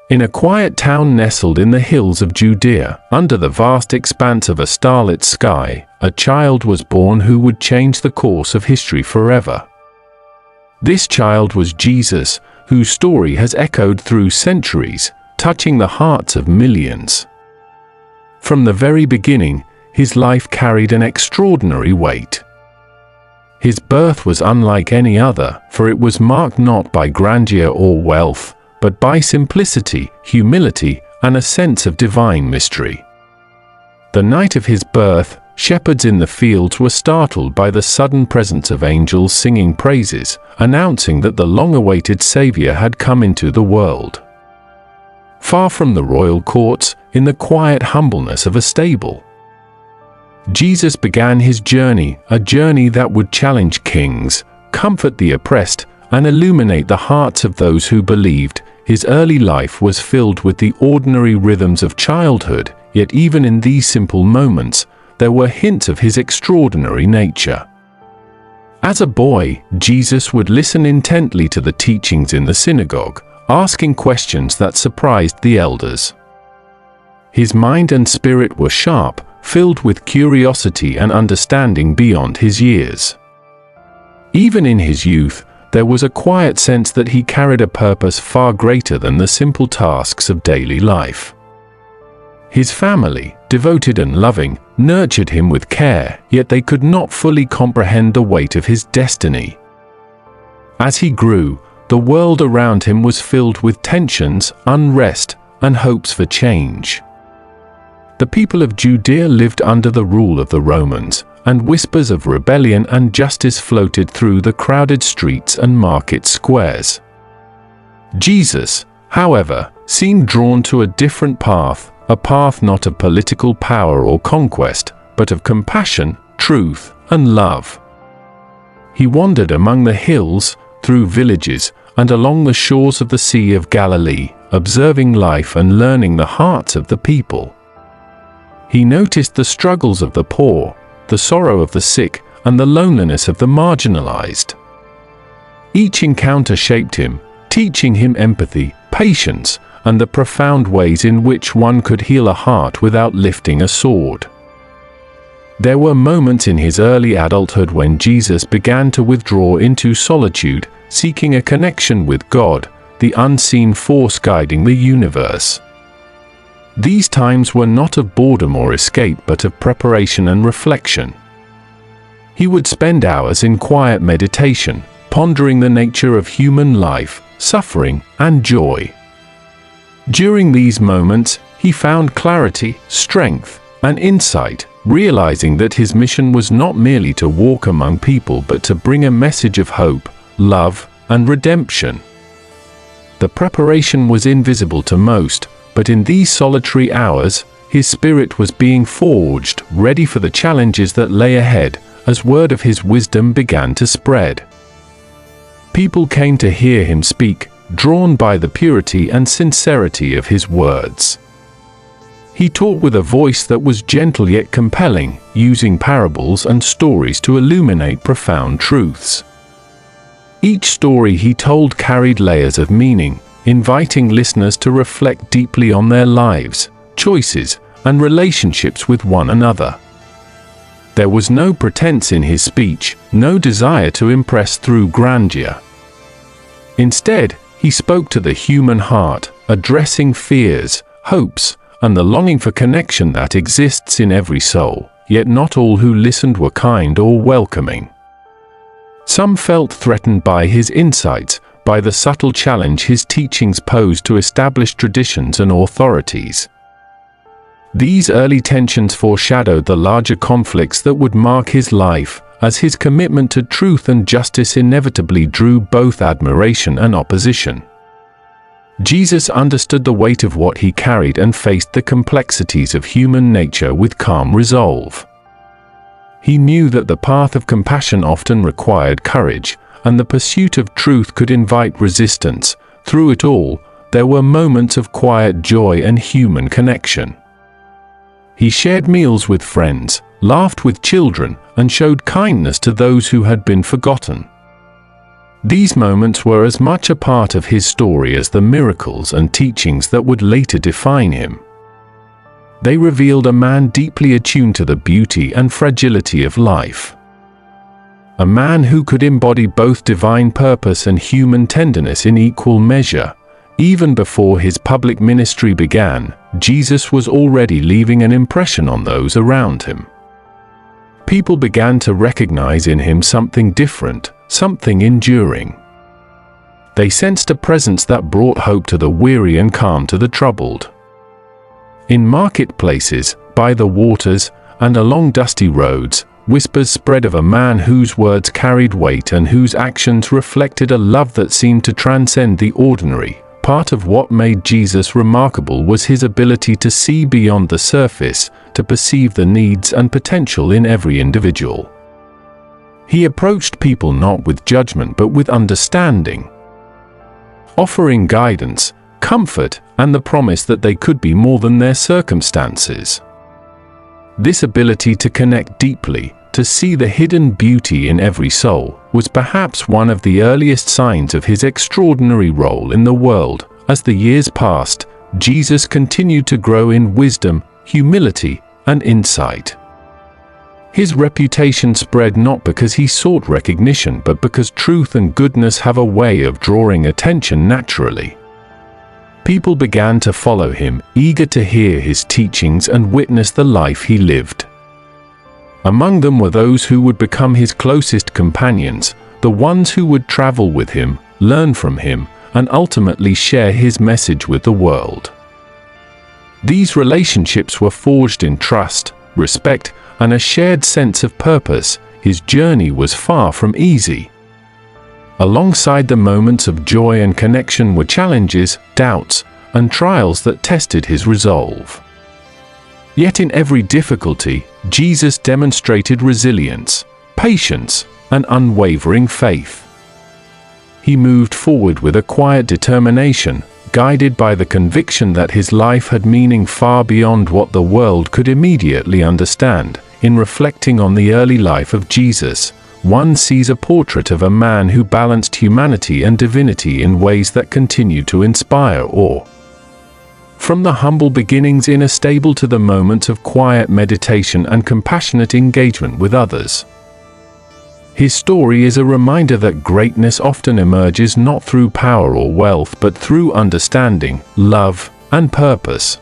In a quiet town nestled in the hills of Judea, under the vast expanse of a starlit sky, a child was born who would change the course of history forever. This child was Jesus, whose story has echoed through centuries, touching the hearts of millions. From the very beginning, his life carried an extraordinary weight. His birth was unlike any other, for it was marked not by grandeur or wealth, but by simplicity, humility, and a sense of divine mystery. The night of his birth, shepherds in the fields were startled by the sudden presence of angels singing praises, announcing that the long-awaited Savior had come into the world. Far from the royal courts, in the quiet humbleness of a stable, Jesus began his journey, a journey that would challenge kings, comfort the oppressed, and illuminate the hearts of those who believed. His early life was filled with the ordinary rhythms of childhood, yet even in these simple moments, there were hints of his extraordinary nature. As a boy, Jesus would listen intently to the teachings in the synagogue, asking questions that surprised the elders. His mind and spirit were sharp, filled with curiosity and understanding beyond his years. Even in his youth, there was a quiet sense that he carried a purpose far greater than the simple tasks of daily life. His family, devoted and loving, nurtured him with care, yet they could not fully comprehend the weight of his destiny. As he grew, the world around him was filled with tensions, unrest, and hopes for change. The people of Judea lived under the rule of the Romans, and whispers of rebellion and justice floated through the crowded streets and market squares. Jesus, however, seemed drawn to a different path, a path not of political power or conquest, but of compassion, truth, and love. He wandered among the hills, through villages, and along the shores of the Sea of Galilee, observing life and learning the hearts of the people. He noticed the struggles of the poor, the sorrow of the sick, and the loneliness of the marginalized. Each encounter shaped him, teaching him empathy, patience, and the profound ways in which one could heal a heart without lifting a sword. There were moments in his early adulthood when Jesus began to withdraw into solitude, seeking a connection with God, the unseen force guiding the universe. These times were not of boredom or escape but of preparation and reflection. He would spend hours in quiet meditation, pondering the nature of human life, suffering, and joy. During these moments, he found clarity, strength, and insight, realizing that his mission was not merely to walk among people but to bring a message of hope, love, and redemption. The preparation was invisible to most, but in these solitary hours, his spirit was being forged, ready for the challenges that lay ahead, as word of his wisdom began to spread. People came to hear him speak, drawn by the purity and sincerity of his words. He taught with a voice that was gentle yet compelling, using parables and stories to illuminate profound truths. Each story he told carried layers of meaning, inviting listeners to reflect deeply on their lives, choices, and relationships with one another. There was no pretense in his speech, no desire to impress through grandeur. Instead, he spoke to the human heart, addressing fears, hopes, and the longing for connection that exists in every soul, yet not all who listened were kind or welcoming. Some felt threatened by his insights, by the subtle challenge his teachings posed to established traditions and authorities. These early tensions foreshadowed the larger conflicts that would mark his life, as his commitment to truth and justice inevitably drew both admiration and opposition. Jesus understood the weight of what he carried and faced the complexities of human nature with calm resolve. He knew that the path of compassion often required courage, and the pursuit of truth could invite resistance. Through it all, there were moments of quiet joy and human connection. He shared meals with friends, laughed with children, and showed kindness to those who had been forgotten. These moments were as much a part of his story as the miracles and teachings that would later define him. They revealed a man deeply attuned to the beauty and fragility of life. A man who could embody both divine purpose and human tenderness in equal measure. Even before his public ministry began, Jesus was already leaving an impression on those around him. People began to recognize in him something different, something enduring. They sensed a presence that brought hope to the weary and calm to the troubled. In marketplaces, by the waters, and along dusty roads, whispers spread of a man whose words carried weight and whose actions reflected a love that seemed to transcend the ordinary. Part of what made Jesus remarkable was his ability to see beyond the surface, to perceive the needs and potential in every individual. He approached people not with judgment but with understanding, offering guidance, comfort, and the promise that they could be more than their circumstances. This ability to connect deeply, to see the hidden beauty in every soul, was perhaps one of the earliest signs of his extraordinary role in the world. As the years passed, Jesus continued to grow in wisdom, humility, and insight. His reputation spread not because he sought recognition but because truth and goodness have a way of drawing attention naturally. People began to follow him, eager to hear his teachings and witness the life he lived. Among them were those who would become his closest companions, the ones who would travel with him, learn from him, and ultimately share his message with the world. These relationships were forged in trust, respect, and a shared sense of purpose. His journey was far from easy. Alongside the moments of joy and connection were challenges, doubts, and trials that tested his resolve. Yet in every difficulty, Jesus demonstrated resilience, patience, and unwavering faith. He moved forward with a quiet determination, guided by the conviction that his life had meaning far beyond what the world could immediately understand. In reflecting on the early life of Jesus, one sees a portrait of a man who balanced humanity and divinity in ways that continue to inspire awe. From the humble beginnings in a stable to the moments of quiet meditation and compassionate engagement with others. His story is a reminder that greatness often emerges not through power or wealth but through understanding, love, and purpose.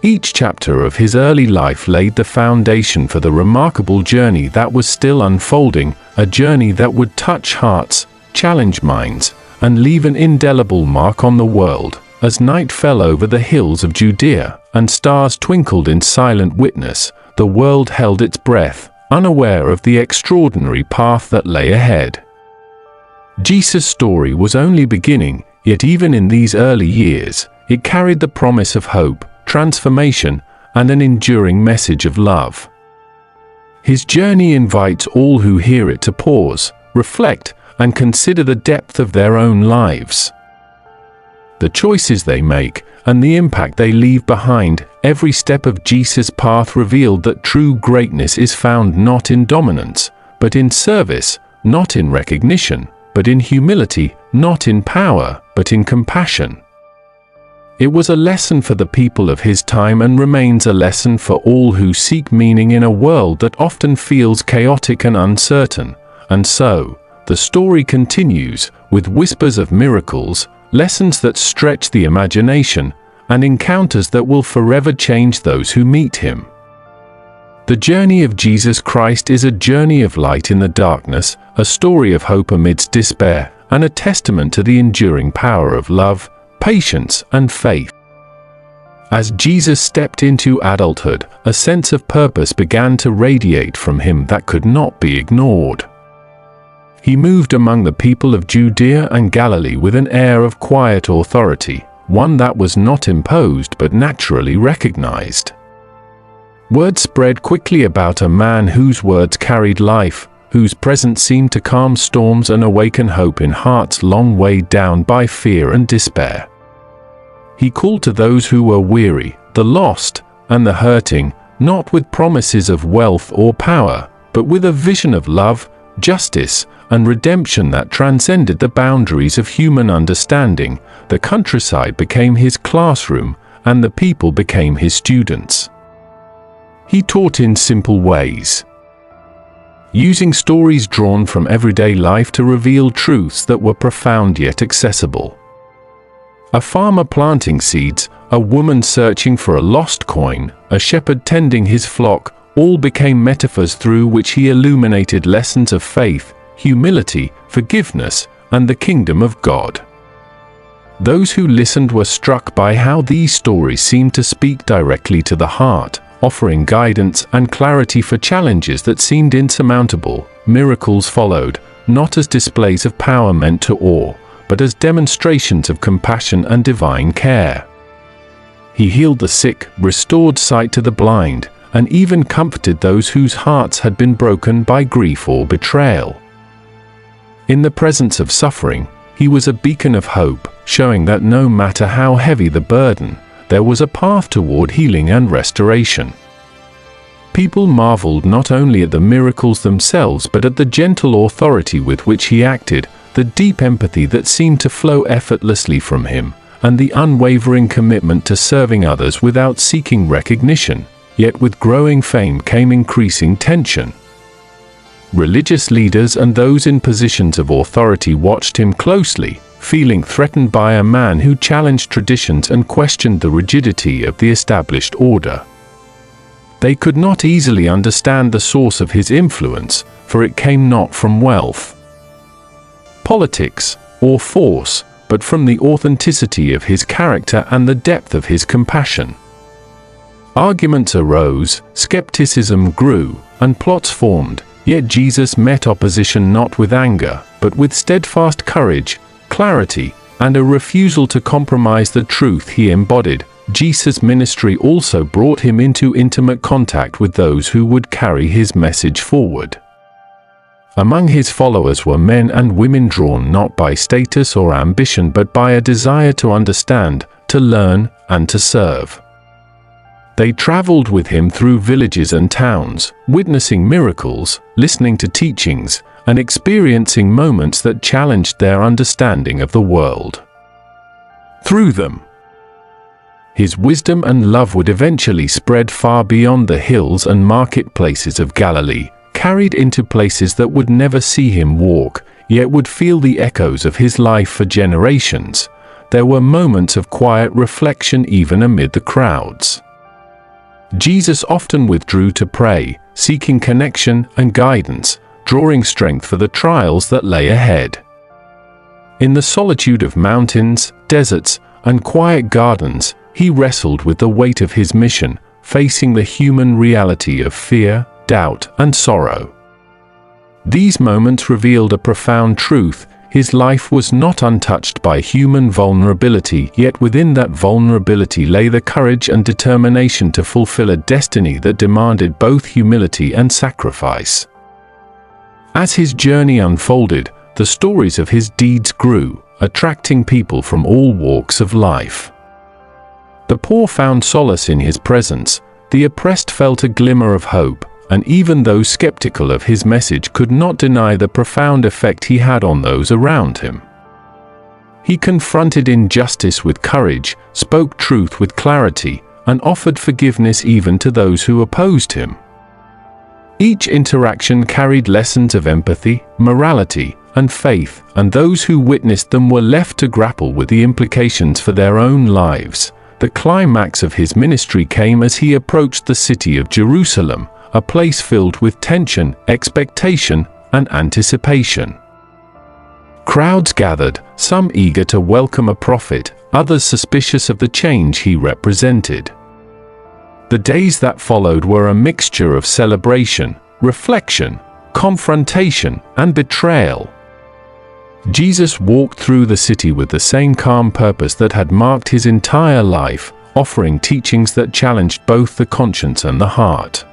Each chapter of his early life laid the foundation for the remarkable journey that was still unfolding, a journey that would touch hearts, challenge minds, and leave an indelible mark on the world. As night fell over the hills of Judea, and stars twinkled in silent witness, the world held its breath, unaware of the extraordinary path that lay ahead. Jesus' story was only beginning, yet even in these early years, it carried the promise of hope, transformation, and an enduring message of love. His journey invites all who hear it to pause, reflect, and consider the depth of their own lives. The choices they make, and the impact they leave behind. Every step of Jesus' path revealed that true greatness is found not in dominance, but in service, not in recognition, but in humility, not in power, but in compassion. It was a lesson for the people of his time and remains a lesson for all who seek meaning in a world that often feels chaotic and uncertain. And so, the story continues, with whispers of miracles, lessons that stretch the imagination, and encounters that will forever change those who meet him. The journey of Jesus Christ is a journey of light in the darkness, a story of hope amidst despair, and a testament to the enduring power of love, patience, and faith. As Jesus stepped into adulthood, a sense of purpose began to radiate from him that could not be ignored. He moved among the people of Judea and Galilee with an air of quiet authority, one that was not imposed but naturally recognized. Word spread quickly about a man whose words carried life, whose presence seemed to calm storms and awaken hope in hearts long weighed down by fear and despair. He called to those who were weary, the lost, and the hurting, not with promises of wealth or power, but with a vision of love, justice, and redemption that transcended the boundaries of human understanding. The countryside became his classroom, and the people became his students. He taught in simple ways, using stories drawn from everyday life to reveal truths that were profound yet accessible. A farmer planting seeds, a woman searching for a lost coin, a shepherd tending his flock, all became metaphors through which he illuminated lessons of faith, humility, forgiveness, and the kingdom of God. Those who listened were struck by how these stories seemed to speak directly to the heart, offering guidance and clarity for challenges that seemed insurmountable. Miracles followed, not as displays of power meant to awe, but as demonstrations of compassion and divine care. He healed the sick, restored sight to the blind, and even comforted those whose hearts had been broken by grief or betrayal. In the presence of suffering, he was a beacon of hope, showing that no matter how heavy the burden, there was a path toward healing and restoration. People marveled not only at the miracles themselves but at the gentle authority with which he acted, the deep empathy that seemed to flow effortlessly from him, and the unwavering commitment to serving others without seeking recognition. Yet with growing fame came increasing tension. Religious leaders and those in positions of authority watched him closely, feeling threatened by a man who challenged traditions and questioned the rigidity of the established order. They could not easily understand the source of his influence, for it came not from wealth, politics, or force, but from the authenticity of his character and the depth of his compassion. Arguments arose, skepticism grew, and plots formed, yet Jesus met opposition not with anger, but with steadfast courage, clarity, and a refusal to compromise the truth he embodied. Jesus' ministry also brought him into intimate contact with those who would carry his message forward. Among his followers were men and women drawn not by status or ambition but by a desire to understand, to learn, and to serve. They traveled with him through villages and towns, witnessing miracles, listening to teachings, and experiencing moments that challenged their understanding of the world. Through them, his wisdom and love would eventually spread far beyond the hills and marketplaces of Galilee, carried into places that would never see him walk, yet would feel the echoes of his life for generations. There were moments of quiet reflection even amid the crowds. Jesus often withdrew to pray, seeking connection and guidance, drawing strength for the trials that lay ahead. In the solitude of mountains, deserts, and quiet gardens, he wrestled with the weight of his mission, facing the human reality of fear, doubt, and sorrow. These moments revealed a profound truth: his life was not untouched by human vulnerability, yet within that vulnerability lay the courage and determination to fulfill a destiny that demanded both humility and sacrifice. As his journey unfolded, the stories of his deeds grew, attracting people from all walks of life. The poor found solace in his presence, the oppressed felt a glimmer of hope, and even those skeptical of his message could not deny the profound effect he had on those around him. He confronted injustice with courage, spoke truth with clarity, and offered forgiveness even to those who opposed him. Each interaction carried lessons of empathy, morality, and faith, and those who witnessed them were left to grapple with the implications for their own lives. The climax of his ministry came as he approached the city of Jerusalem, a place filled with tension, expectation, and anticipation. Crowds gathered, some eager to welcome a prophet, others suspicious of the change he represented. The days that followed were a mixture of celebration, reflection, confrontation, and betrayal. Jesus walked through the city with the same calm purpose that had marked his entire life, offering teachings that challenged both the conscience and the heart.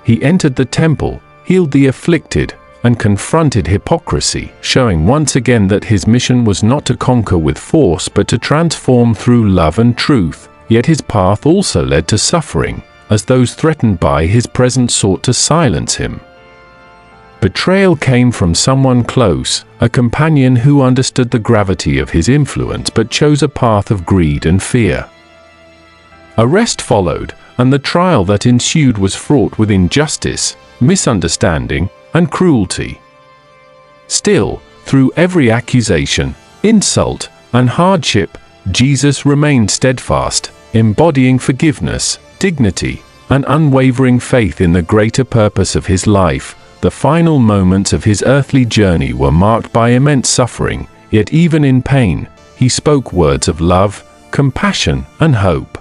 He entered the temple, healed the afflicted, and confronted hypocrisy, showing once again that his mission was not to conquer with force but to transform through love and truth. Yet his path also led to suffering, as those threatened by his presence sought to silence him. Betrayal came from someone close, a companion who understood the gravity of his influence but chose a path of greed and fear. Arrest followed, and the trial that ensued was fraught with injustice, misunderstanding, and cruelty. Still, through every accusation, insult, and hardship, Jesus remained steadfast, embodying forgiveness, dignity, and unwavering faith in the greater purpose of his life. The final moments of his earthly journey were marked by immense suffering, yet even in pain, he spoke words of love, compassion, and hope.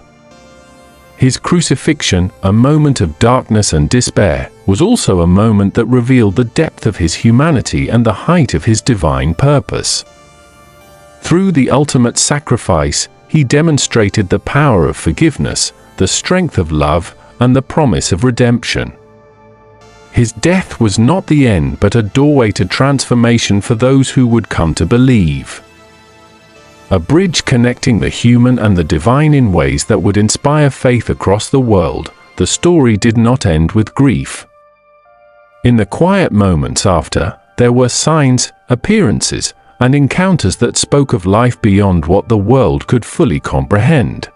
His crucifixion, a moment of darkness and despair, was also a moment that revealed the depth of his humanity and the height of his divine purpose. Through the ultimate sacrifice, he demonstrated the power of forgiveness, the strength of love, and the promise of redemption. His death was not the end but a doorway to transformation for those who would come to believe. A bridge connecting the human and the divine in ways that would inspire faith across the world. The story did not end with grief. In the quiet moments after, there were signs, appearances, and encounters that spoke of life beyond what the world could fully comprehend.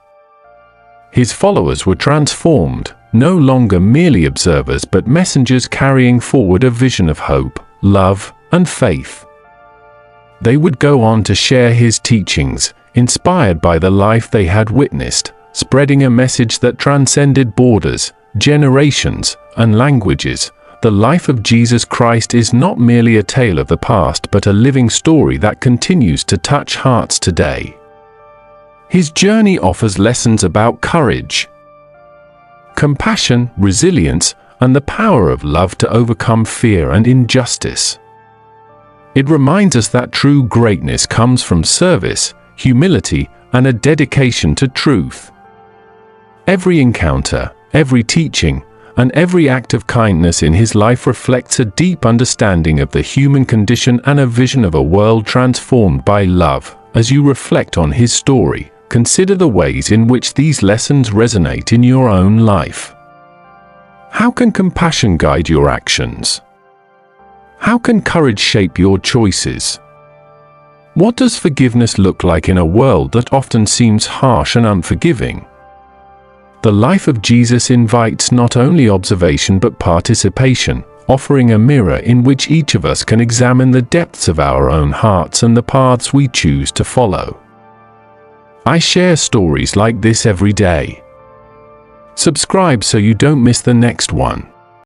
His followers were transformed, no longer merely observers but messengers carrying forward a vision of hope, love, and faith. They would go on to share his teachings, inspired by the life they had witnessed, spreading a message that transcended borders, generations, and languages. The life of Jesus Christ is not merely a tale of the past but a living story that continues to touch hearts today. His journey offers lessons about courage, compassion, resilience, and the power of love to overcome fear and injustice. It reminds us that true greatness comes from service, humility, and a dedication to truth. Every encounter, every teaching, and every act of kindness in his life reflects a deep understanding of the human condition and a vision of a world transformed by love. As you reflect on his story, consider the ways in which these lessons resonate in your own life. How can compassion guide your actions? How can courage shape your choices? What does forgiveness look like in a world that often seems harsh and unforgiving? The life of Jesus invites not only observation but participation, offering a mirror in which each of us can examine the depths of our own hearts and the paths we choose to follow. I share stories like this every day. Subscribe so you don't miss the next one.